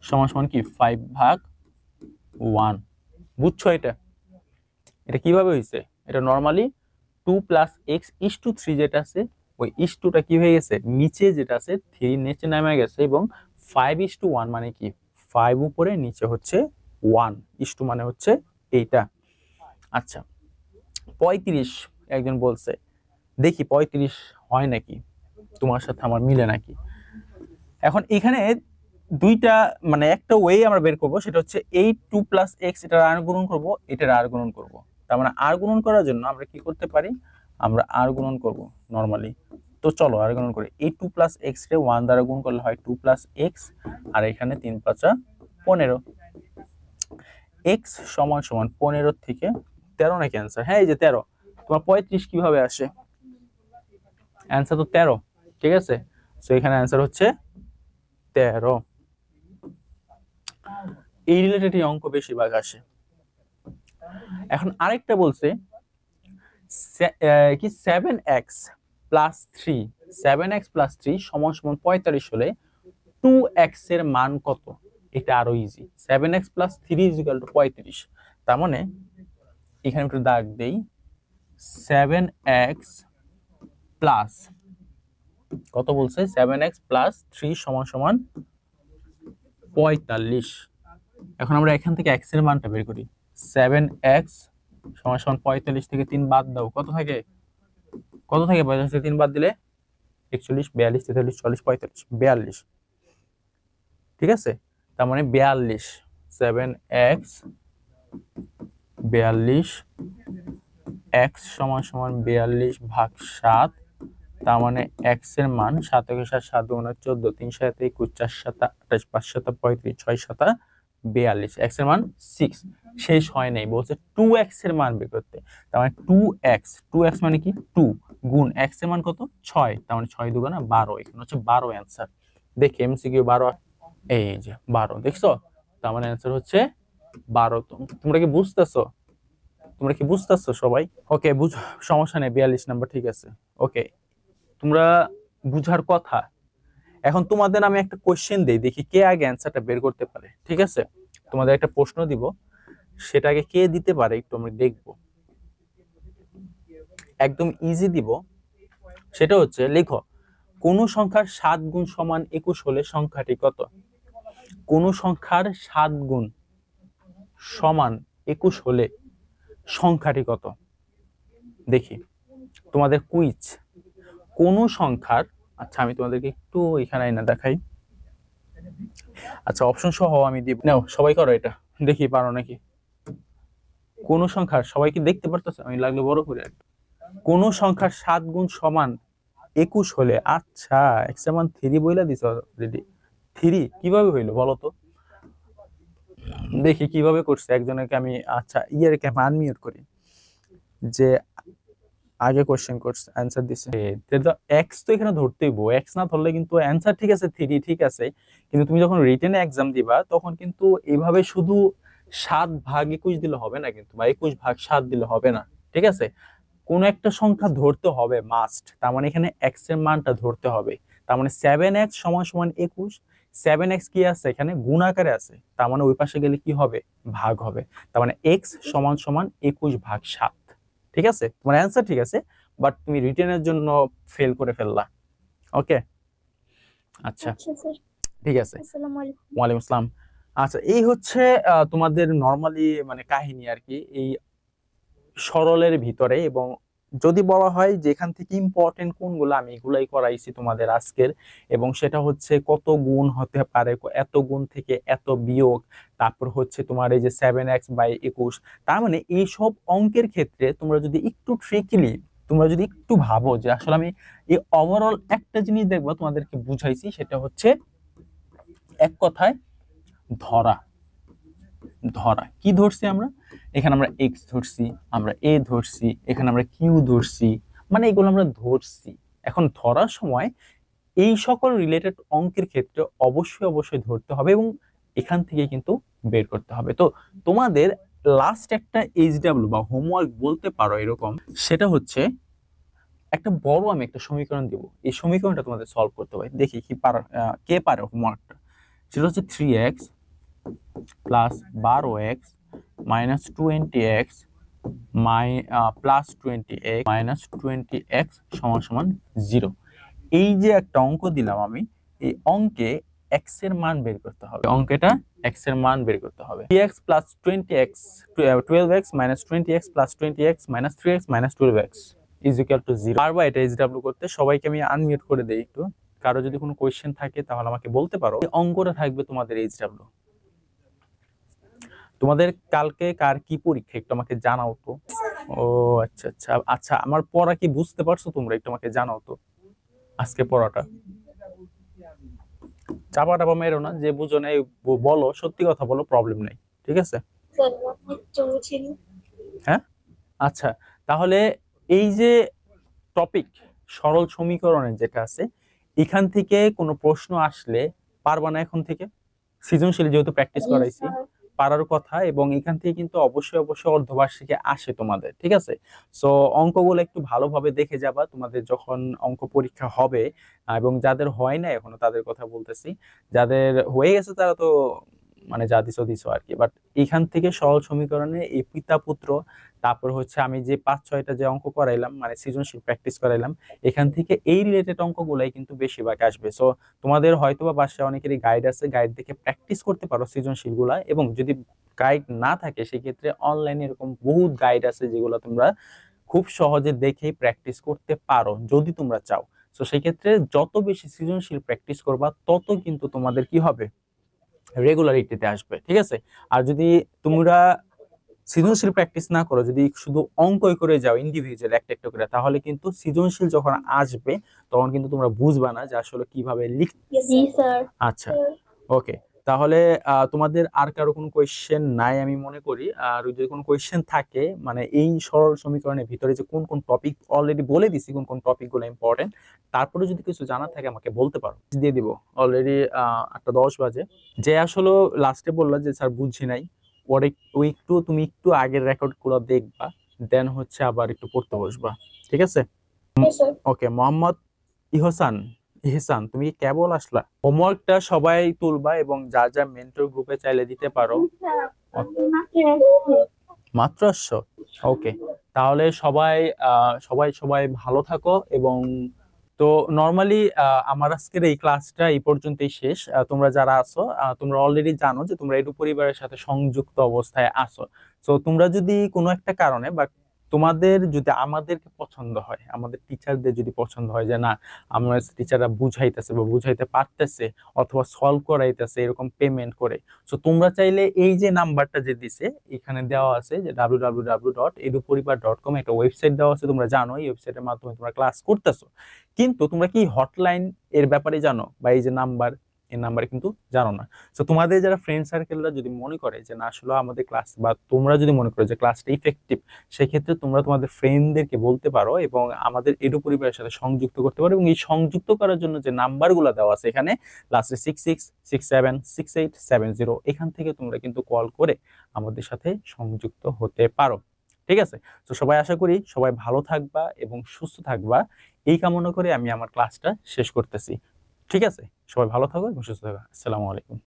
সমান সমান কি 5/1। বুঝছো এটা? এটা কিভাবে হয়েছে? এটা normally 2 plus x is to 3 যেটা আছে, ওই ইস টুটা কি হয়ে গেছে, নিচে যেটা আছে 3 নিচে নামে গেছে, এবং 5:1 মানে কি 5 উপরে নিচে হচ্ছে 1 ইস টু মানে হচ্ছে এইটা। আচ্ছা 35 একজন বলছে, দেখি 35 হয় নাকি, তোমার সাথে আমার মিলে নাকি। এখন এখানে দুইটা মানে একটা ওয়ে আমরা বের করব, সেটা হচ্ছে এই 2 প্লাস এক্স এটার আর গুণন করব, এটার আর গুণন করব। তার মানে আর গুণন করার জন্য আমরা কি করতে পারি, আমরা আর গুণন করব নরমালি। তো চলো আর গুণন করি। এই 2 প্লাস এক্স রে 1 দ্বারা গুণ করলে হয় 2 প্লাস এক্স, আর এখানে 3×5 = 15। এক্স সমান সমান 15 থেকে 13 নাকি অ্যান্সার? হ্যাঁ এই যে 13। তোমার 35 কিভাবে আসে? অ্যান্সার তো 13, ঠিক আছে। সো এখানে অ্যান্সার হচ্ছে 13। এই রিলেটেড অঙ্ক বেশিরভাগ আসে। এখন আরেকটা বলছে কি 7x প্লাস 3, 7x প্লাস 3 সমান সমান 45 হলে 2x এর মান কত? এটা আরো ইজি। 7x plus 3 = 35। তার মানে এখানে একটু দাগ দেই, 7x প্লাস কত বলছে, 7x প্লাস 3 সমান সমান 45। এখন আমরা এখান থেকে x এর মানটা বের করি। 7x সমান সমান 45 থেকে 3 বাদ দাও, কত থাকে? কত থাকে 45 থেকে 3 বাদ দিলে? 41, 42, 43, 40, 45, 42। ঠিক আছে, তার মানে 42। 7x 42, x সমান সমান 42/7। তার মানে x এর মান 7 × 7 = 7 × 14, 3 × 7 = 21, 4 × 7 = 28, 5 × 7 = 35, 6 × 7 = 42। x এর মান 6। শেষ হয় নাই, বলছে 2x এর মান বের করতে। তার মানে 2x মানে কি 2 গুণ x এর মান কত 6, তার মানে 6 × 2 = 12। এখানে হচ্ছে 12 অ্যান্সার। দেখি এমসিকিউ 12, এই যে 12 দেখছো, তার মানে অ্যান্সার হচ্ছে 12। তোমরা কি বুঝতেছো? তোমরা কি বুঝতেছো সবাই? ওকে, সমস্যা নেই, 42 নাম্বার ঠিক আছে। ওকে, তোমরা বুঝার কথা। এখন তোমাদের আমি একটা কোশ্চেন দেই, দেখি কে আগে অ্যান্সারটা বের করতে পারে। ঠিক আছে, তোমাদের একটা প্রশ্ন দিব, সেটাকে কে দিতে পারে একটু আমরা দেখব। একদম ইজি দিব। সেটা হচ্ছে লেখো, কোন সংখ্যার 7 গুণ সমান 21 হলে সংখ্যাটি কত? কোন সংখ্যার 7 গুণ সমান 21 হলে সংখ্যাটি কত? দেখি তোমাদের কুইজ। কোন সংখ্যার, আচ্ছা আমি তোমাদেরকে একটু এখানে না দেখাই। আচ্ছা অপশন সহ আমি দিব, নাও সবাই করো এটা, দেখি পারো নাকি। কোন সংখ্যার, সবাই কি দেখতে পারতেছে? আমি লাগলে বড় করে। কোন সংখ্যার 7 গুণ সমান 21 হলে, আচ্ছা x এর মান 3 বইলা দিছ অলরেডি। 3 কিভাবে হইলো বলো তো? দেখি কিভাবে করছে একজনকে আমি, আচ্ছা ইয়ারকে আমি আনমিউট করি, যে আগে কোশ্চেন করছে অ্যানসার দিছে। তো এক্স তো এখানে ধরতেই বো, এক্স না ধরলে কিন্তু অ্যানসার ঠিক আছে 3 ঠিক আছে, কিন্তু তুমি যখন রিটেনে এক্সাম দিবা তখন কিন্তু এইভাবে শুধু 7/21 দিলে হবে না কিন্তু, বা 21/7 দিলে হবে না। ঠিক আছে, কোন একটা সংখ্যা ধরতে হবে মাস্ট। তার মানে এখানে এক্স এর মানটা ধরতে হবে। তার মানে 7x সমান সমান 21। 7x কি আছে এখানে? গুণ আকারে আছে, তার মানে ওই পাশে গেলে কি হবে? ভাগ হবে। তার মানে x সমান সমান 21/7। ঠিক আছে, তোমার অ্যান্সার ঠিক আছে, বাট তুমি রিটেনের জন্য ফেল করে ফেললা। ওকে, আচ্ছা ঠিক আছে। আসসালামু আলাইকুম। ওয়ালাইকুম আসসালাম। আচ্ছা এই হচ্ছে তোমাদের নরমালি মানে কাহিনী আর কি, এই সরলের ভিতরে। এবং যদি বলা হয় যে এখান থেকে ইম্পর্টেন্ট কোনগুলো, আমি এগুলাই করাইছি তোমাদের আজকের। এবং সেটা হচ্ছে কত গুণ হতে পারে, এত গুণ থেকে এত বিয়োগ, তারপর হচ্ছে তোমার এই যে 7x/21। তার মানে এইসব অঙ্কের ক্ষেত্রে তোমরা যদি একটু ট্রিকিলি, তোমরা যদি একটু ভাবো যে আসলে আমি এই ওভারঅল একটা জিনিস দেখবো তোমাদেরকে বুঝাইছি, সেটা হচ্ছে এক কথায় ধরা। ধরা কি ধরছি আমরা? এখানে আমরা এক্স ধরছি, আমরা এ ধরছি, এখানে আমরা কিউ ধরছি, মানে এগুলো আমরা ধরছি। এখন ধরার সময় এই সকল রিলেটেড অঙ্কের ক্ষেত্রে অবশ্যই অবশ্যই ধরতে হবে, এবং এখান থেকে কিন্তু বের করতে হবে। তো তোমাদের লাস্ট একটা এইচডব্লিউ বা হোমওয়ার্ক বলতে পারো এরকম, সেটা হচ্ছে একটা বড় আমি একটা সমীকরণ দিব, এই সমীকরণটা তোমাদের সলভ করতে হবে। দেখি কি পারো, কে পারে হোমওয়ার্কটা। সেটা হচ্ছে 3x plus 12x minus 20x plus 20x minus 20x সমান সমান 0। এই যে একটা অঙ্ক দিলাম আমি, এই অঙ্কে x এর মান বের করতে হবে, অঙ্কটা x এর মান বের করতে হবে। 3x plus 20x 12x minus 20x plus 20x minus 3x minus 12x is equal to 0। পারবা এটা এইচডব্লিউ করতে? সবাইকে আমি আনমিউট করে দেই একটু, কারো যদি কোনো কোয়েশ্চেন থাকে তাহলে আমাকে বলতে পারো। এই অঙ্কটা থাকবে তোমাদের এইচডব্লিউ। তোমাদের কালকে কার কি পরীক্ষা একটু আমাকে জানাও তো। ও আচ্ছা আচ্ছা আচ্ছা, আমার পড়া কি বুঝতে পারছো তোমরা? একটু আমাকে জানাও তো আজকে পড়াটা। চাপা টাপা মেরো না, যে বুঝো না বলো, সত্যি কথা বলো, প্রবলেম নেই, ঠিক আছে? হ্যাঁ আচ্ছা, তাহলে এই যে টপিক সরল সমীকরণের যেটা আছে, এখান থেকে কোনো প্রশ্ন আসলে পারবা না এখন থেকে? সৃজনশীল যেহেতু প্র্যাকটিস করাইছি, পারার কথা। এবং এখান থেকে কিন্তু অবশ্যই অবশ্যই অর্ধবার্ষিকে আসে তোমাদের, ঠিক আছে? সো অঙ্কগুলো একটু ভালোভাবে দেখে যাবা তোমাদের যখন অঙ্ক পরীক্ষা হবে। এবং যাদের হয় না এখনো তাদের কথা বলতেছি, যাদের হয়ে গেছে তারা তো মানে যা দিছো দিছো আর কি। বাট এখান থেকে সরল সমীকরণে এই পিতা পুত্র, তারপর হচ্ছে আমি যে 5-6টা যে অঙ্ক করাইলাম মানে সৃজনশীল প্র্যাকটিস করাইলাম, এখান থেকে এই রিলেটেড অঙ্কগুলাই কিন্তু বেশিরভাগ আসবে। সো তোমাদের হয়তোবা বাসায় অনেকেরই গাইড আছে, গাইড দেখে প্র্যাকটিস করতে পারো সৃজনশীল গুলা। এবং যদি গাইড না থাকে সেক্ষেত্রে অনলাইনে এরকম বহুত গাইড আছে যেগুলো তোমরা খুব সহজে দেখেই প্র্যাকটিস করতে পারো যদি তোমরা চাও। তো সেই ক্ষেত্রে যত বেশি সৃজনশীল প্র্যাকটিস করবা তত কিন্তু তোমাদের কি হবে, রেগুলারিটিতে আসবে, ঠিক আছে? আর যদি তোমরা সৃজনশীল প্র্যাকটিস না করো, যদি শুধু অঙ্কই করে যাও ইন্ডিভিজুয়াল একটা একটা করে, তাহলে কিন্তু সৃজনশীল যখন আসবে তখন কিন্তু তোমরা বুঝবা না যে আসলে কিভাবে লিখতে। আচ্ছা ওকে, তাহলে তোমাদের আর কারো কোনো কোয়েশ্চেন নাই আমি মনে করি। আর যদি কোনো কোয়েশ্চেন থাকে মানে এই সরল সমীকরণের ভিতরে যে কোন কোন টপিক, অলরেডি বলে দিছি কোন কোন টপিক গুলো ইম্পর্টেন্ট, তারপরে যদি কিছু জানা থাকে আমাকে বলতে পারো, দিয়ে দিব। অলরেডি 8:10 বাজে। যে আসলে লাস্টে বললা যে স্যার বুঝছি নাই, ওর ওই তুমি একটু আগের রেকর্ড গুলো দেখবা, দেন হচ্ছে আবার একটু পড়তে বসবা, ঠিক আছে? ওকে, মোহাম্মদ ইহসান, ইহসান তুমি কেবল আসলা? হোমওয়ার্কটা সবাই তুলবা এবং যা যা মেন্টর গ্রুপে চাইলে দিতে পারো। মাত্র আসছো? ওকে, তাহলে সবাই সবাই সবাই ভালো থাকো। এবং তো নরমালি আমার আজকের এই ক্লাসটা এই পর্যন্তই শেষ। তোমরা যারা আছো তোমরা অলরেডি জানো যে তোমরা এডু পরিবারের সাথে সংযুক্ত অবস্থায় আছো। তো তোমরা যদি কোনো একটা কারণে বা তোমাদের যদি আমাদেরকে পছন্দ হয়, আমাদের টিচারদের যদি পছন্দ হয় যে না আমার টিচাররা বুঝাইতেছে বা বুঝাইতে পারতেছে অথবা সলভ করাইতেছে এরকম পেমেন্ট করে, তো তোমরা চাইলে এই যে নাম্বারটা যে দিছে এখানে দেওয়া আছে যে www.eduporibar.com, একটা ওয়েবসাইট দেওয়া আছে, তোমরা জানো এই ওয়েবসাইটের মাধ্যমে তোমরা ক্লাস করতেছো। কিন্তু তোমরা কি হটলাইন এর ব্যাপারে জানো? বা এই যে নাম্বার, এই নাম্বারে কিন্তু জানো না। তো তোমাদের যারা ফ্রেন্ড সার্কেলরা যদি মনে করে যে না আসলে আমাদের ক্লাস, বা তোমরা যদি মনে করো যে ক্লাসটা ইফেক্টিভ, সেক্ষেত্রে তোমরা তোমাদের ফ্রেন্ডদেরকে বলতে পারো এবং আমাদের এডু পরিবারের সাথে সংযুক্ত করতে পারো। এবং এই সংযুক্ত করার জন্য যে নাম্বারগুলো দেওয়া আছে এখানে লাস্টে 66676870, এখান থেকে তোমরা কিন্তু কল করে আমাদের সাথে সংযুক্ত হতে পারো, ঠিক আছে? তো সবাই আশা করি সবাই ভালো থাকবা এবং সুস্থ থাকবা, এই কামনা করে আমি আমার ক্লাসটা শেষ করতেছি, ঠিক আছে? সবাই ভালো থাকো এবং সুস্থ থাকো। আসসালামু আলাইকুম।